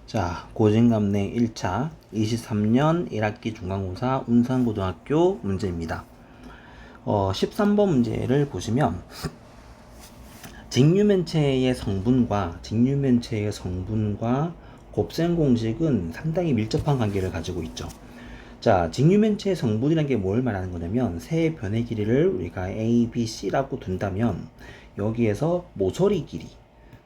자, 고진감래 1차 23년 1학기 중간고사 운산고등학교 문제입니다. 13번 문제를 보시면 직류면체의 성분과 곱셈 공식은 상당히 밀접한 관계를 가지고 있죠. 자, 직류면체의 성분이라는 게 뭘 말하는 거냐면 세 변의 길이를 우리가 A, B, C라고 둔다면 여기에서 모서리 길이,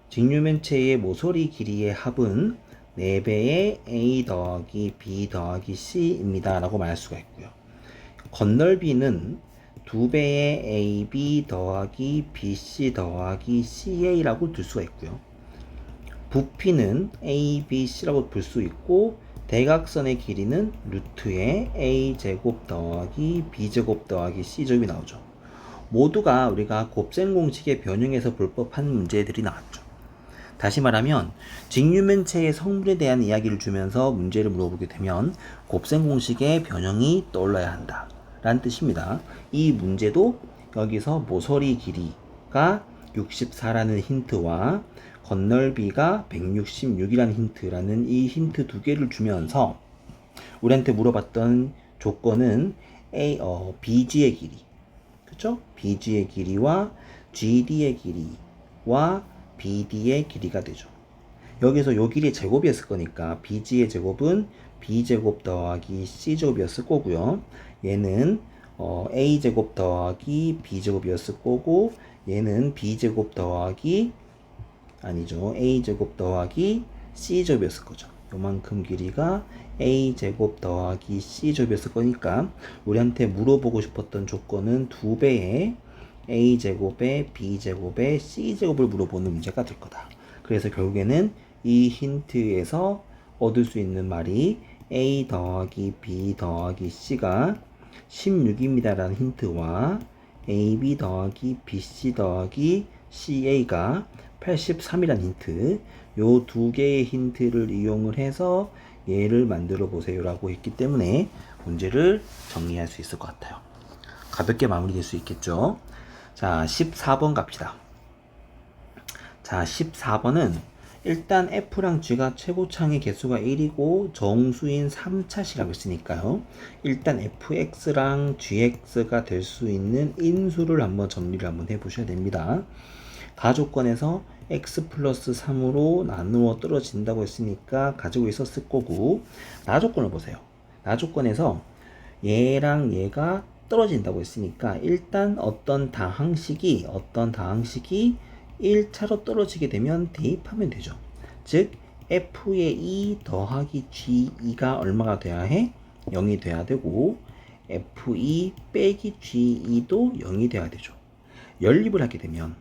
직류면체의 모서리 길이의 합은 4배의 A 더하기 B 더하기 C입니다 라고 말할 수가 있고요. 건널비는 2배의 AB 더하기 BC 더하기 CA라고 둘 수가 있고요. 부피는 ABC라고 볼 수 있고 대각선의 길이는 루트의 A제곱 더하기 B제곱 더하기 C제곱이 나오죠. 모두가 우리가 곱셈 공식의 변형에서 볼 법한 문제들이 나왔죠. 다시 말하면 직류면체의 성분에 대한 이야기를 주면서 문제를 물어보게 되면 곱셈 공식의 변형이 떠올라야 한다 라는 뜻입니다. 이 문제도 여기서 모서리 길이가 64라는 힌트와 건널비가 166이라는 힌트라는 이 힌트 두 개를 주면서 우리한테 물어봤던 조건은 BG의 길이, 그쵸? BG의 길이와 GD의 길이와 BD의 길이가 되죠. 여기서 요 길이의 제곱이었을 거니까 BG의 제곱은 B제곱 더하기 C제곱이었을 거고요. 얘는 A제곱 더하기 B제곱이었을 거고 얘는 B제곱 더하기 A제곱 더하기 C제곱이었을 거죠. 요만큼 길이가 A제곱 더하기 C제곱이었을 거니까 우리한테 물어보고 싶었던 조건은 2배의 A제곱에 B제곱에 C제곱을 물어보는 문제가 될 거다. 그래서 결국에는 이 힌트에서 얻을 수 있는 말이 A 더하기 B 더하기 C가 16입니다 라는 힌트와 AB 더하기 BC 더하기 CA가 83이라는 힌트, 요 두 개의 힌트를 이용을 해서 얘를 만들어 보세요 라고 했기 때문에 문제를 정리할 수 있을 것 같아요. 가볍게 마무리될 수 있겠죠. 자, 14번 갑시다. 자, 14번은 일단 F랑 G가 최고창의 개수가 1이고 정수인 3차시라고 했으니까요. 일단 Fx랑 Gx가 될 수 있는 인수를 한번 정리를 한번 해보셔야 됩니다. 가조건에서 x 플러스 3으로 나누어 떨어진다고 했으니까 가지고 있었을 거고, 나조건을 보세요. 나조건에서 얘랑 얘가 떨어진다고 했으니까 일단 어떤 다항식이 1차로 떨어지게 되면 대입하면 되죠. 즉 f의 2 더하기 g2가 얼마가 돼야 해? 0이 돼야 되고 f2 빼기 g2도 0이 돼야 되죠. 연립을 하게 되면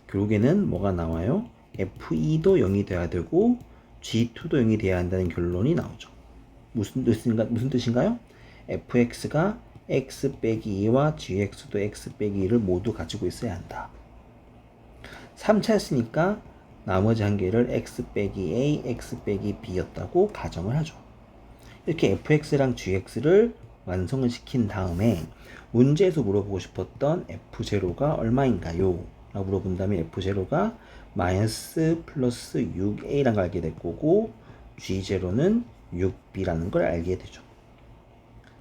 결국에는 뭐가 나와요? f2도 0이 돼야 되고 g2도 0이 돼야 한다는 결론이 나오죠. 무슨 뜻인가요? fx가 x 빼기 2와 gx도 x 빼기 2를 모두 가지고 있어야 한다. 3차였으니까 나머지 한 개를 x 빼기 a, x 빼기 b였다고 가정을 하죠. 이렇게 fx랑 gx를 완성을 시킨 다음에 문제에서 물어보고 싶었던 f0가 얼마인가요? 라고 물어본다면 f0가 마이너스 플러스 6a라는 걸 알게 될 거고 g0는 6b라는 걸 알게 되죠.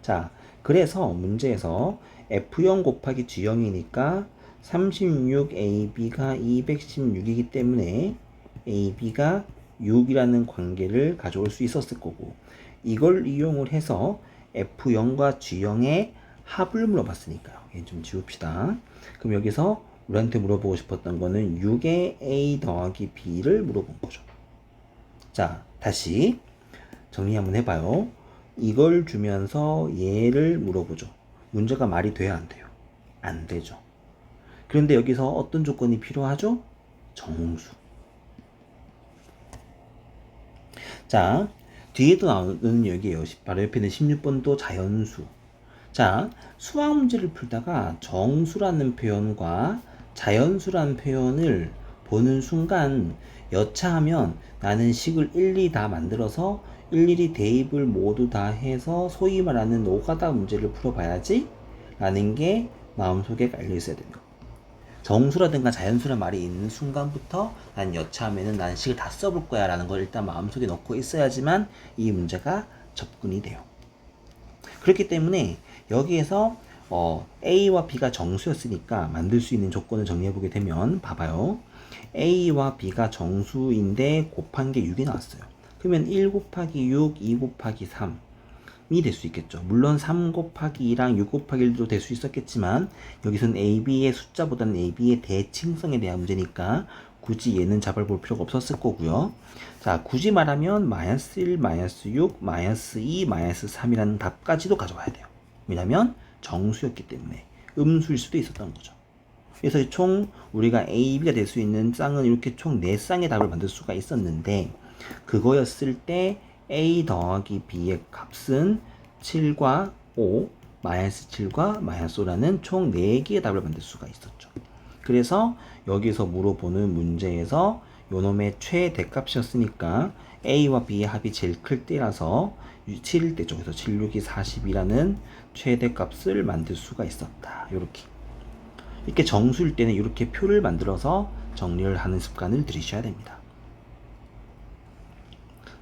자, 그래서 문제에서 f0 곱하기 g0이니까 36ab가 216이기 때문에 ab가 6이라는 관계를 가져올 수 있었을 거고, 이걸 이용을 해서 f0과 g0의 합을 물어봤으니까요. 얘 좀 지웁시다. 그럼 여기서 우리한테 물어보고 싶었던 거는 6의 a 더하기 b를 물어본 거죠. 자, 다시 정리 한번 해봐요. 이걸 주면서 얘를 물어보죠. 문제가 말이 돼야 안 돼요? 안 되죠. 그런데 여기서 어떤 조건이 필요하죠? 정수. 자, 뒤에도 나오는 여기에요. 바로 옆에 있는 16번도 자연수. 자, 수학 문제를 풀다가 정수라는 표현과 자연수라는 표현을 보는 순간 여차하면 나는 식을 일일이 다 만들어서 일일이 대입을 모두 다 해서 소위 말하는 노가다 문제를 풀어봐야지 라는 게 마음속에 깔려 있어야 됩니다. 정수라든가 자연수란 말이 있는 순간부터 난 여차하면은 난 식을 다 써볼 거야 라는 걸 일단 마음속에 넣고 있어야지만 이 문제가 접근이 돼요. 그렇기 때문에 여기에서 A와 B가 정수였으니까 만들 수 있는 조건을 정리해보게 되면 봐봐요. A와 B가 정수인데 곱한 게 6이 나왔어요. 그러면 1 곱하기 6, 2 곱하기 3이 될 수 있겠죠. 물론 3 곱하기 2랑 6 곱하기 1도 될 수 있었겠지만 여기서는 A, B의 숫자보다는 A, B의 대칭성에 대한 문제니까 굳이 얘는 잡아볼 필요가 없었을 거고요. 자, 굳이 말하면 마이너스 1, 마이너스 6, 마이너스 2, 마이너스 3이라는 답까지도 가져와야 돼요. 왜냐면 정수였기 때문에 음수일 수도 있었던 거죠. 그래서 총 우리가 A, B가 될 수 있는 쌍은 이렇게 총 4쌍의 답을 만들 수가 있었는데 그거였을 때 A 더하기 B의 값은 7과 5, 마이너스 7과 마이너스 5라는 총 4개의 답을 만들 수가 있었죠. 그래서 여기서 물어보는 문제에서 요놈의 최대값이었으니까 A와 B의 합이 제일 클 때라서 7일 때죠. 그래서 7, 6이 40이라는 최대값을 만들 수가 있었다. 이렇게 정수일 때는 이렇게 표를 만들어서 정리를 하는 습관을 들이셔야 됩니다.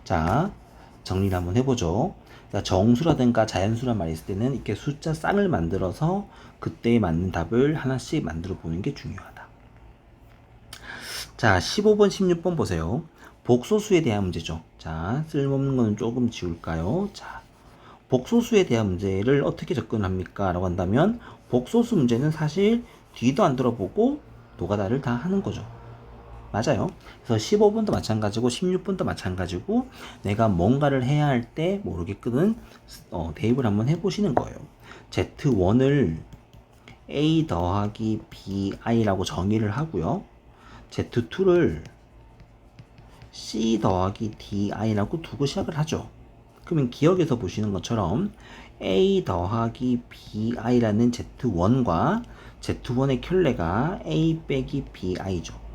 자, 정리를 한번 해보죠. 정수라든가 자연수란 말이 있을 때는 이렇게 숫자 쌍을 만들어서 그때에 맞는 답을 하나씩 만들어 보는 게 중요하다. 자, 15번, 16번 보세요. 복소수에 대한 문제죠. 자, 쓸모없는 거는 조금 지울까요? 자, 복소수에 대한 문제를 어떻게 접근합니까? 라고 한다면 복소수 문제는 사실 뒤도 안 들어보고 노가다를 다 하는 거죠. 맞아요. 그래서 15번도 마찬가지고 16번도 마찬가지고 내가 뭔가를 해야 할 때 모르겠거든 대입을 한번 해보시는 거예요. Z1을 A 더하기 BI라고 정의를 하고요. Z2를 C 더하기 DI라고 두고 시작을 하죠. 그러면 기억에서 보시는 것처럼 A 더하기 BI라는 Z1과 Z1의 켤레가 A 빼기 BI죠.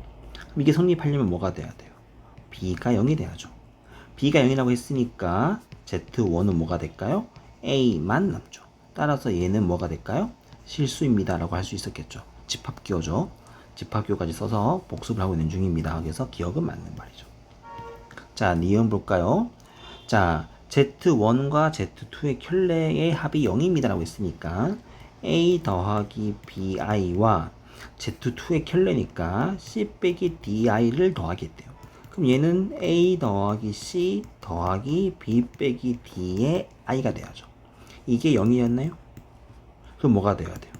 이게 성립하려면 뭐가 돼야 돼요? B가 0이 돼야죠. B가 0이라고 했으니까 Z1은 뭐가 될까요? A만 남죠. 따라서 얘는 뭐가 될까요? 실수입니다 라고 할 수 있었겠죠. 집합기호죠. 집합기호까지 써서 복습을 하고 있는 중입니다. 그래서 기억은 맞는 말이죠. 자, 니은 볼까요? 자, Z1과 Z2의 켤레의 합이 0입니다 라고 했으니까 A 더하기 BI와 Z2의 켤레니까 C 빼기 DI를 더하겠대요. 그럼 얘는 A 더하기 C 더하기 B 빼기 D의 I가 돼야죠. 이게 0이었나요? 그럼 뭐가 돼야 돼요?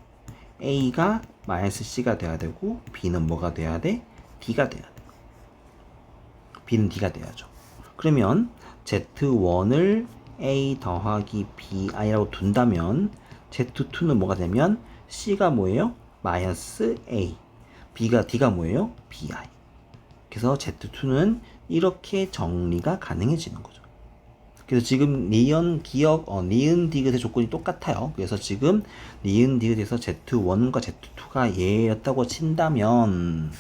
A가 마이너스 C가 돼야 되고 B는 뭐가 돼야 돼? D가 돼야 돼. B는 D가 돼야죠. 그러면 Z1을 A 더하기 BI라고 둔다면 Z2는 뭐가 되면 C가 뭐예요? 마이너스 A, D가 뭐예요? BI. 그래서 Z2는 이렇게 정리가 가능해지는 거죠. 그래서 지금 니은 디귿의 조건이 똑같아요. 그래서 지금 니은 디귿에서 Z1과 Z2가 얘였다고 친다면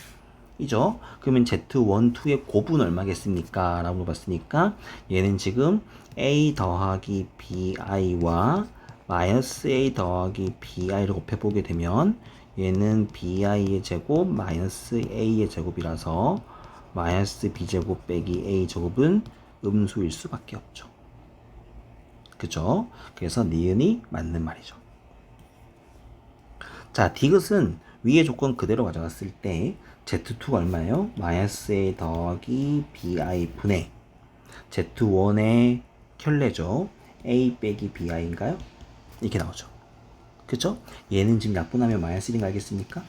이죠. 그러면 Z1, 2의 곱은 얼마겠습니까? 라고 물어봤으니까 얘는 지금 A 더하기 BI와 마이너스 A 더하기 BI를 곱해보게 되면 얘는 BI의 제곱 마이너스 A의 제곱이라서 마이너스 B제곱 빼기 A제곱은 음수일 수밖에 없죠. 그죠? 그래서 니은이 맞는 말이죠. 자, 디귿은 위의 조건 그대로 가져갔을 때 Z2가 얼마예요? 마이너스 A 더하기 BI 분의 Z1의 켤레죠. A 빼기 BI인가요? 이렇게 나오죠. 그쵸? 얘는 지금 약분하면 마이너스 1인 거 알겠습니까?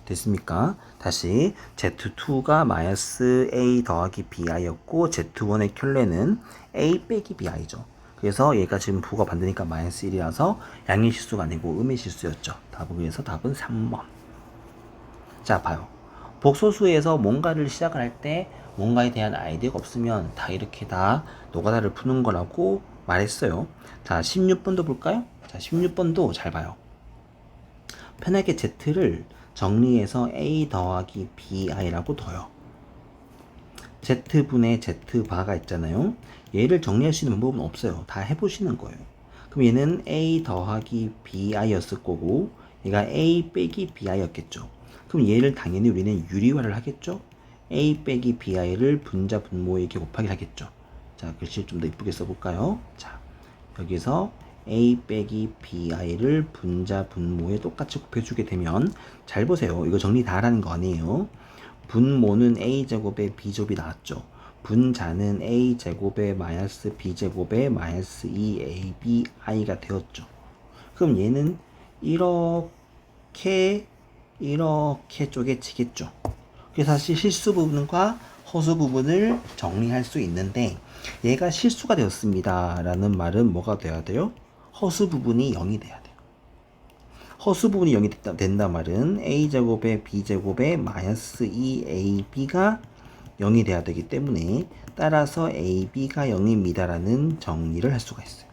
됐습니까? 다시 Z2가 마이너스 A 더하기 BI였고 Z1의 켤레는 A 빼기 BI죠. 그래서 얘가 지금 부가 반대니까 마이너스 1이라서 양의 실수가 아니고 음의 실수였죠. 그래서 답은 3번. 자, 봐요. 복소수에서 뭔가를 시작을 할 때 뭔가에 대한 아이디어가 없으면 다 이렇게 다 노가다를 푸는 거라고 말했어요. 자, 16번도 볼까요? 자, 16번도 잘 봐요. 편하게 Z를 정리해서 A 더하기 BI라고 둬요. Z분의 Z바가 있잖아요. 얘를 정리할 수 있는 방법은 없어요. 다 해보시는 거예요. 그럼 얘는 A 더하기 BI였을 거고 얘가 a 빼기 bi였겠죠. 그럼 얘를 당연히 우리는 유리화를 하겠죠. a 빼기 bi를 분자 분모에 이렇게 곱하기 하겠죠. 자, 글씨를 좀 더 이쁘게 써볼까요? 자, 여기서 a 빼기 bi를 분자 분모에 똑같이 곱해주게 되면, 잘 보세요. 이거 정리 다 하라는 거 아니에요. 분모는 a제곱에 b제곱이 나왔죠. 분자는 a제곱에 마이너스 b제곱에 마이너스 2abi가 되었죠. 그럼 얘는 이렇게 쪼개지겠죠. 그래서 사실 실수 부분과 허수 부분을 정리할 수 있는데, 얘가 실수가 되었습니다 라는 말은 뭐가 돼야 돼요? 허수 부분이 0이 돼야 돼요. 허수 부분이 0이 된다 말은 a제곱에 b제곱에 마이너스 2ab가 0이 돼야 되기 때문에, 따라서 ab가 0입니다 라는 정리를 할 수가 있어요.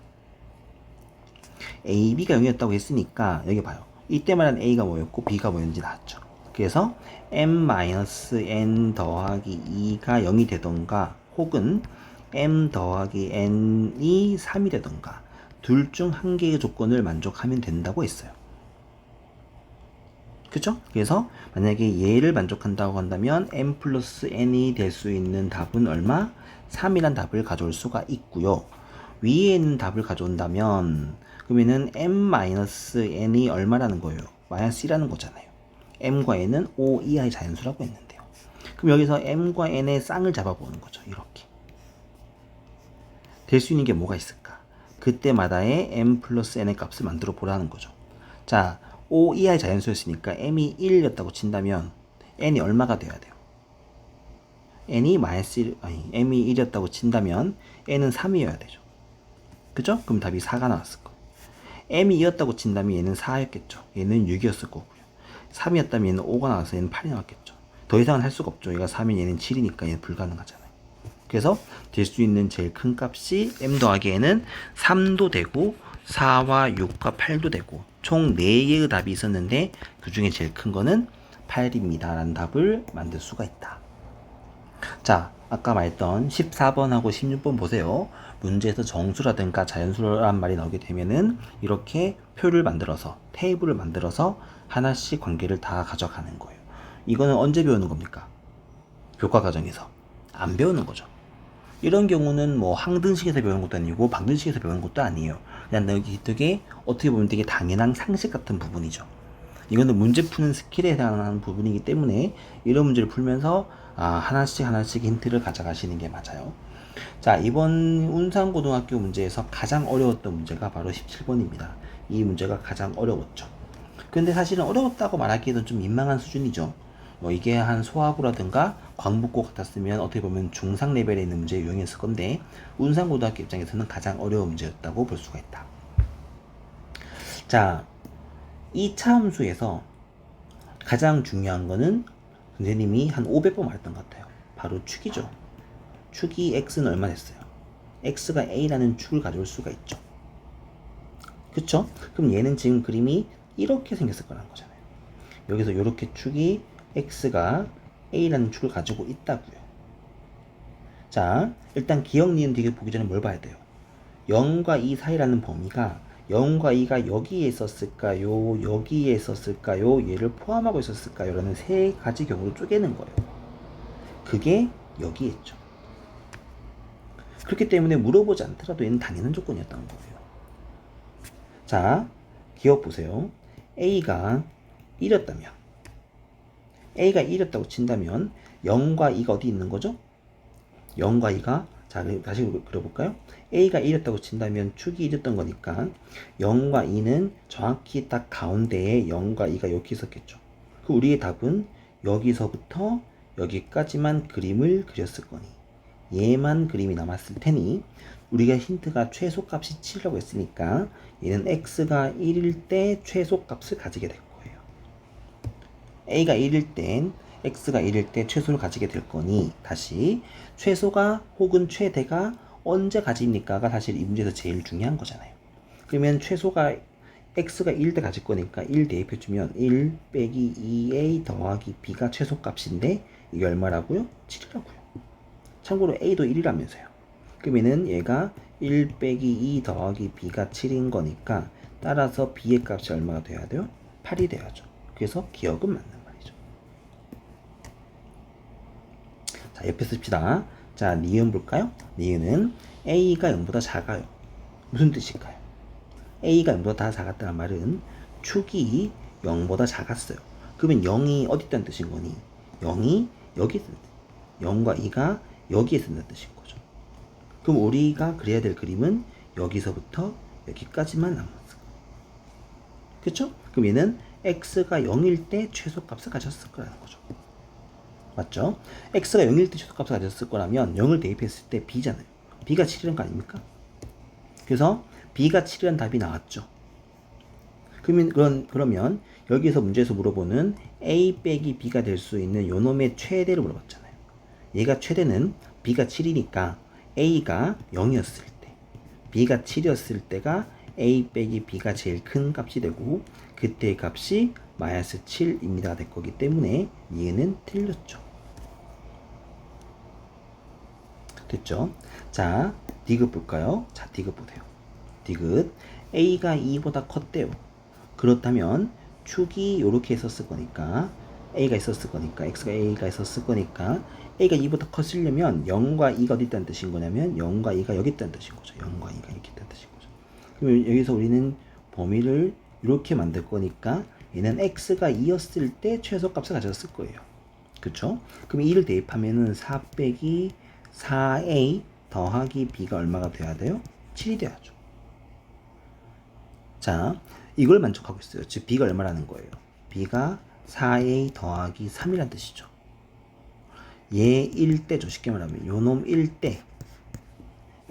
ab가 0이었다고 했으니까 여기 봐요. 이때 말한 a가 뭐였고 b가 뭐였는지 나왔죠. 그래서 m-n 더하기 2가 0이 되던가, 혹은 m 더하기 n이 3이 되던가, 둘 중 한 개의 조건을 만족하면 된다고 했어요. 그쵸? 그래서 만약에 얘를 만족한다고 한다면 m 플러스 n이 될 수 있는 답은 얼마? 3이란 답을 가져올 수가 있고요. 위에 있는 답을 가져온다면 그러면은 m-n이 얼마라는 거예요? 마이너스 1라는 거잖아요. m과 n은 5 이하의 자연수라고 했는데요. 그럼 여기서 m과 n의 쌍을 잡아보는 거죠. 이렇게 될 수 있는 게 뭐가 있을까? 그때마다의 m 플러스 n의 값을 만들어 보라는 거죠. 자, 5 이하의 자연수였으니까 m이 1이었다고 친다면 n이 얼마가 돼야 돼요? n이 m이 1이었다고 친다면 n은 3이어야 되죠. 그죠? 그럼 답이 4가 나왔을 거예요. m이 2였다고 친다면 얘는 4였겠죠. 얘는 6이었을 거고요. 3이었다면 얘는 5가 나와서 얘는 8이 나왔겠죠. 더 이상은 할 수가 없죠. 얘가 3이면 얘는 7이니까 얘는 불가능하잖아요. 그래서 될 수 있는 제일 큰 값이 m 더하기 n은 3도 되고 4와 6과 8도 되고, 총 4개의 답이 있었는데 그 중에 제일 큰 거는 8입니다 라는 답을 만들 수가 있다. 자, 아까 말했던 14번하고 16번 보세요. 문제에서 정수라든가 자연수란 말이 나오게 되면은 이렇게 표를 만들어서, 테이블을 만들어서 하나씩 관계를 다 가져가는 거예요. 이거는 언제 배우는 겁니까? 교과 과정에서 안 배우는 거죠. 이런 경우는 뭐 항등식에서 배우는 것도 아니고 방등식에서 배우는 것도 아니에요. 그냥 되게 어떻게 보면 되게 당연한 상식 같은 부분이죠. 이거는 문제 푸는 스킬에 대한 부분이기 때문에 이런 문제를 풀면서 하나씩 힌트를 가져가시는 게 맞아요. 자, 이번 운산고등학교 문제에서 가장 어려웠던 문제가 바로 17번입니다. 이 문제가 가장 어려웠죠. 근데 사실은 어려웠다고 말하기에는 좀 민망한 수준이죠. 뭐 이게 한 소화고라든가 광복고 같았으면 어떻게 보면 중상 레벨에 있는 문제에 유용했을 건데, 운산고등학교 입장에서는 가장 어려운 문제였다고 볼 수가 있다. 자, 2차 함수에서 가장 중요한 거는 선생님이 한 500번 말했던 것 같아요. 바로 축이죠. 축이 x는 얼마 됐어요? x가 a라는 축을 가져올 수가 있죠. 그쵸? 그럼 얘는 지금 그림이 이렇게 생겼을 거라는 거잖아요. 여기서 이렇게 축이 x가 a라는 축을 가지고 있다고요. 자, 일단 기억, 니은, 되게 보기 전에 뭘 봐야 돼요? 0과 2 사이라는 범위가 0과 2가 여기에 있었을까요? 여기에 있었을까요? 얘를 포함하고 있었을까요? 라는 세 가지 경우로 쪼개는 거예요. 그게 여기에 있죠. 그렇기 때문에 물어보지 않더라도 얘는 당연한 조건이었다는 거예요. 자, 기억 보세요. A가 1이었다면, A가 1이었다고 친다면 0과 2가 어디 있는 거죠? 0과 2가, 자, 다시 그려볼까요? A가 1이었다고 친다면 축이 1이었던 거니까 0과 2는 정확히 딱 가운데에 0과 2가 여기 있었겠죠. 그 우리의 답은 여기서부터 여기까지만 그림을 그렸을 거니, 얘만 그림이 남았을 테니, 우리가 힌트가 최소값이 7이라고 했으니까 얘는 x가 1일 때 최소값을 가지게 될 거예요. a가 1일 땐 x가 1일 때 최소를 가지게 될 거니, 다시 최소가 혹은 최대가 언제 가집니까가 사실 이 문제에서 제일 중요한 거잖아요. 그러면 최소가 x가 1일 때 가질 거니까 1 대입해주면 1 빼기 2a 더하기 b가 최소값인데, 이게 얼마라고요? 7이라고요. 참고로 a도 1이라면서요. 그러면은 얘가 1 빼기 2 더하기 b가 7인 거니까, 따라서 b의 값이 얼마가 돼야 돼요? 8이 돼야죠. 그래서 기억은 맞는 말이죠. 자, 옆에 씁시다. 자, 니은 볼까요? 니은은 A가 0보다 작아요. 무슨 뜻일까요? A가 0보다 작았다는 말은 축이 0보다 작았어요. 그러면 0이 어디 있다는 뜻인 거니? 0이 여기 있다는 뜻. 0과 2가 여기에 있다는 뜻인 거죠. 그럼 우리가 그려야 될 그림은 여기서부터 여기까지만 남았어. 그쵸? 그럼 얘는 x가 0일 때 최소값을 가졌을 거라는 거죠. 맞죠? x가 0일 때 최소값을 가졌을 거라면 0을 대입했을 때 b잖아요. b가 7이라는 거 아닙니까? 그래서 b가 7이라는 답이 나왔죠. 그러면 여기서 문제에서 물어보는 a 빼기 b가 될 수 있는 요 놈의 최대를 물어봤잖아요. 얘가 최대는 b가 7이니까 a가 0이었을 때, b가 7이었을 때가 a 빼기 b가 제일 큰 값이 되고 그때의 값이 마이너스 7입니다 될 거기 때문에 얘는 틀렸죠. 됐죠? 자, 디귿 볼까요? 자, 디귿 보세요. 디귿 a가 2보다 컸대요. 그렇다면 축이 이렇게 있었을 거니까 a가 있었을 거니까 a가 있었을 거니까 a가 2보다 컸으려면 0과 2가 어디 있다는 뜻인 거냐면 0과 2가 여기 있다는 뜻인 거죠. 0과 2가 이렇게 있다는 뜻인 거죠. 그러면 여기서 우리는 범위를 이렇게 만들 거니까 얘는 x가 2였을 때 최소값을 가졌을 거예요. 그쵸? 그럼 2를 대입하면은 4 빼기 4a 더하기 b가 얼마가 돼야 돼요? 7이 돼야죠. 자, 이걸 만족하고 있어요. 즉 b가 얼마라는 거예요? b가 4a 더하기 3이란 뜻이죠. 얘 1대죠. 쉽게 말하면 요놈 1대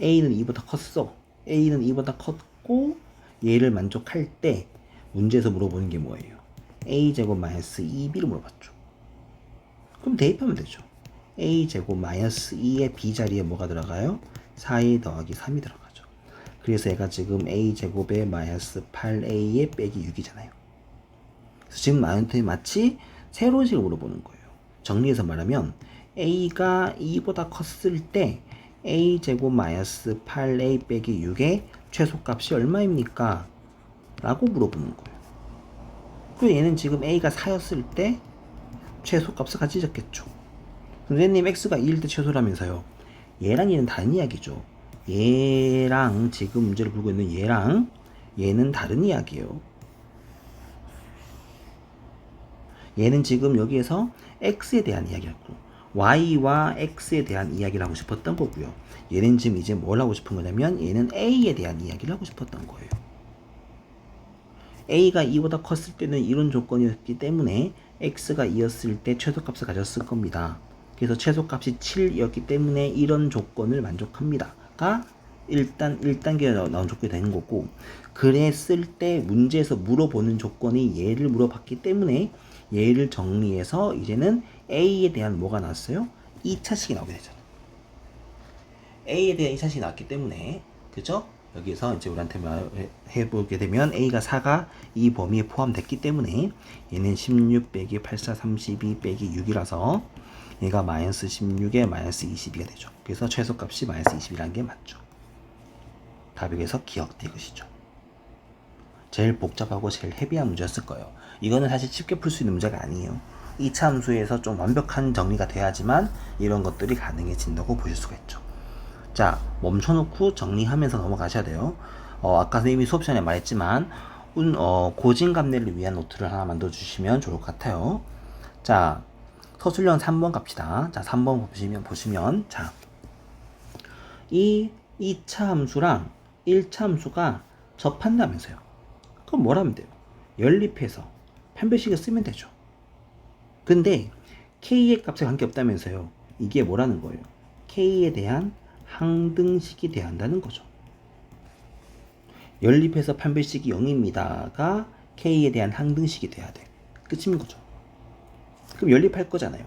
a는 2보다 컸어. a는 2보다 컸고 얘를 만족할 때 문제에서 물어보는 게 뭐예요? a제곱 마이너스 2b를 물어봤죠. 그럼 대입하면 되죠. a제곱 마이너스 2의 b자리에 뭐가 들어가요? 4a 더하기 3이 들어가죠. 그래서 얘가 지금 a제곱에 마이너스 8a에 빼기 6이잖아요. 그래서 지금 나한테 마치 새로운 식을 물어보는 거예요. 정리해서 말하면 a가 2보다 컸을 때 a제곱 마이너스 8a 빼기 6의 최소값이 얼마입니까? 라고 물어보는 거예요. 그리고 얘는 지금 a가 4였을 때 최소값을 가지셨겠죠. 선생님 x가 2일 때 최소라면서요. 얘랑 얘는 다른 이야기죠. 얘랑 지금 문제를 풀고 있는 얘랑 얘는 다른 이야기예요. 얘는 지금 여기에서 x에 대한 이야기를 하고 y와 x에 대한 이야기를 하고 싶었던 거고요. 얘는 지금 이제 뭘 하고 싶은 거냐면 얘는 a에 대한 이야기를 하고 싶었던 거예요. a가 2보다 컸을 때는 이런 조건이었기 때문에 x가 2였을 때 최소값을 가졌을 겁니다. 그래서 최소값이 7이었기 때문에 이런 조건을 만족합니다가 일단 1단계에 나온 조건이 되는 거고, 그랬을 때 문제에서 물어보는 조건이 얘를 물어봤기 때문에 얘를 정리해서 이제는 a에 대한 뭐가 나왔어요? 2차식이 나오게 되잖아요. a에 대한 2차식이 나왔기 때문에, 그죠? 여기서 이제 우리한테 해보게 되면 a가 4가 이 범위에 포함됐기 때문에 얘는 16 빼기 84 32 빼기 6이라서 얘가 마이너스 16에 마이너스 22가 되죠. 그래서 최소값이 마이너스 20이라는 게 맞죠. 답에서 기억된 것이죠. 제일 복잡하고 제일 헤비한 문제였을 거예요. 이거는 사실 쉽게 풀 수 있는 문제가 아니에요. 2차 함수에서 좀 완벽한 정리가 돼야지만 이런 것들이 가능해진다고 보실 수가 있죠. 자, 멈춰놓고 정리하면서 넘어가셔야 돼요. 아까 선생님이 수업 시간에 말했지만 고진감래를 위한 노트를 하나 만들어주시면 좋을 것 같아요. 자, 서술형 3번 갑시다. 자, 3번 보시면 자, 이 2차 함수랑 1차 함수가 접한다면서요. 그럼 뭘 하면 돼요? 연립해서 판별식을 쓰면 되죠. 근데 k의 값에 관계없다면서요. 이게 뭐라는 거예요? k에 대한 항등식이 돼야 한다는 거죠. 연립해서 판별식이 0입니다가 k에 대한 항등식이 돼야 돼. 끝인 거죠. 그럼 연립할 거잖아요.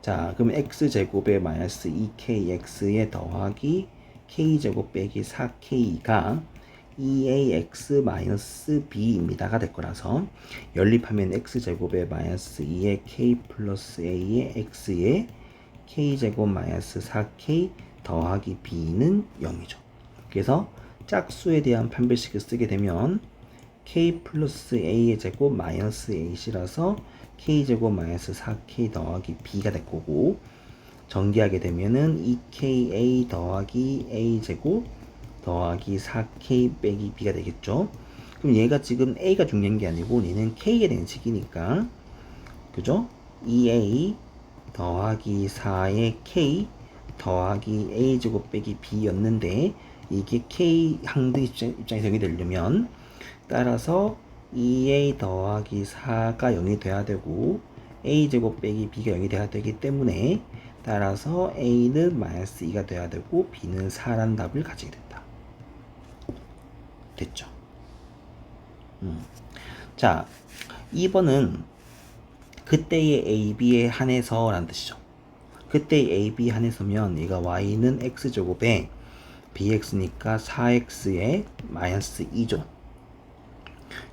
자, 그럼 x제곱에 마이너스 2kx에 더하기 k제곱 빼기 4k가 2ax 마이너스 b입니다가 될 거라서 연립하면 x제곱에 마이너스 2의 k 플러스 a의 x에 k제곱 마이너스 4k 더하기 b는 0이죠. 그래서 짝수에 대한 판별식을 쓰게 되면 k 플러스 a의 제곱 마이너스 ac라서 k제곱 마이너스 4k 더하기 b가 될 거고, 전개하게 되면은 2ka 더하기 a제곱 더하기 4k 빼기 b가 되겠죠. 그럼 얘가 지금 a가 중요한 게 아니고 얘는 k에 대한 식이니까, 그죠? 2a 더하기 4의 k 더하기 a제곱 빼기 b였는데, 이게 k 항등 입장에서 0이 되려면 따라서 2a 더하기 4가 0이 돼야 되고 a제곱 빼기 b가 0이 돼야 되기 때문에, 따라서 a는 마이너스 2가 돼야 되고 b는 4라는 답을 가지게 된다. 됐죠? 자, 2번은 그때의 a, b에 한해서 라는 뜻이죠. 그때의 a, b 한해서면 얘가 y는 x제곱에 bx니까 4x에 마이너스 2죠.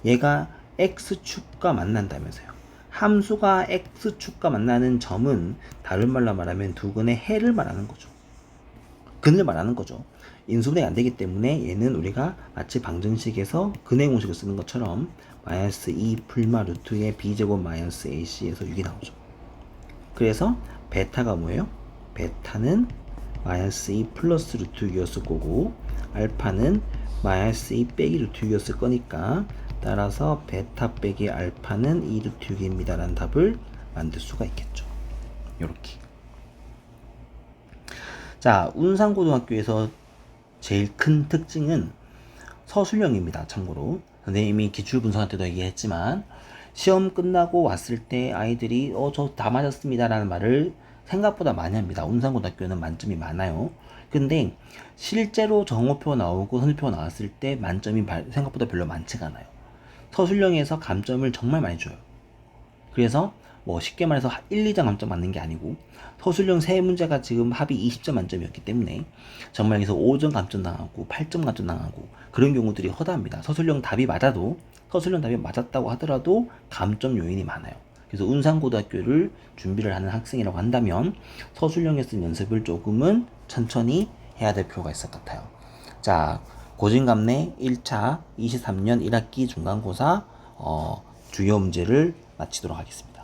얘가 x축과 만난다면서요. 함수가 x축과 만나는 점은 다른 말로 말하면 두근의 해를 말하는 거죠. 근을 말하는 거죠. 인수분해가 안 되기 때문에 얘는 우리가 마치 방정식에서 근의 공식을 쓰는 것처럼 마이너스 2 풀마 루트의 b제곱 마이너스 ac에서 6이 나오죠. 그래서 베타가 뭐예요? 베타는 마이너스 2 플러스 루트 6이었을 거고, 알파는 마이너스 2 빼기 루트 6이었을 거니까, 따라서 베타 빼기 알파는 2 루트 6입니다 라는 답을 만들 수가 있겠죠. 요렇게. 자, 운산고등학교에서 제일 큰 특징은 서술형입니다. 참고로 선생님이 기출분석할 때도 얘기했지만, 시험 끝나고 왔을 때 아이들이 저 다 맞았습니다 라는 말을 생각보다 많이 합니다. 운산고등학교는 만점이 많아요. 근데 실제로 정오표 나오고 선생표 나왔을 때 만점이 생각보다 별로 많지가 않아요. 서술형에서 감점을 정말 많이 줘요. 그래서 뭐 쉽게 말해서 1, 2점 감점 맞는 게 아니고, 서술형 3문제가 지금 합이 20점 만점이었기 때문에 정말 여기서 5점 감점 당하고 8점 감점 당하고 그런 경우들이 허다합니다. 서술형 답이 맞았다고 하더라도 감점 요인이 많아요. 그래서 운산고등학교를 준비를 하는 학생이라고 한다면 서술형에 쓴 연습을 조금은 천천히 해야 될 필요가 있을 것 같아요. 자, 고진감래 1차 23년 1학기 중간고사 주요 문제를 마치도록 하겠습니다.